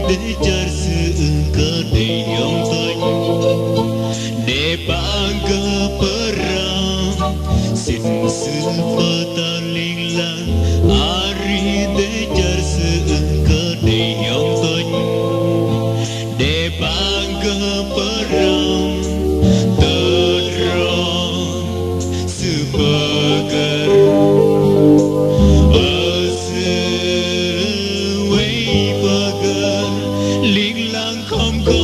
để char sự cơ để yong toy để bangga perang sin sự ta linh lang ari để char sự cơ để yong toy để bangga perang terang sự bagar linh lang không còn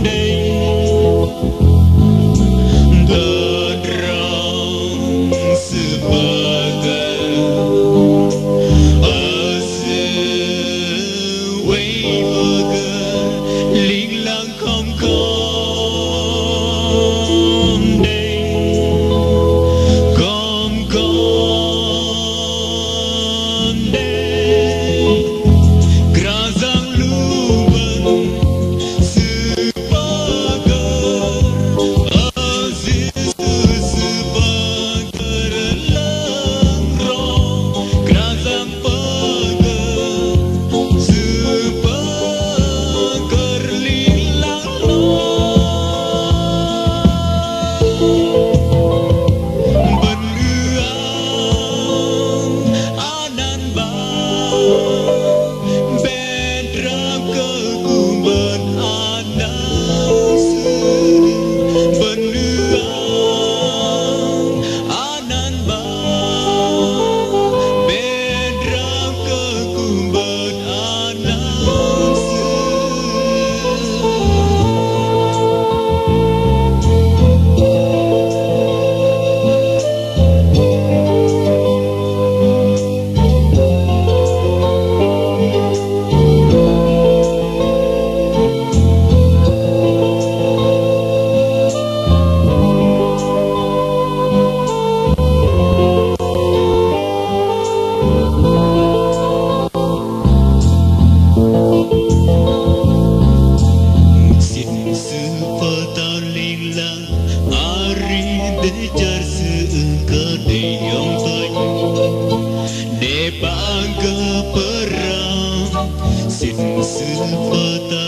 đây đợt rong sự bagai ở giữa quay bagai linh lang không còn đây không còn đây để char sự cơ để yong toy để bangga perang sin sự ta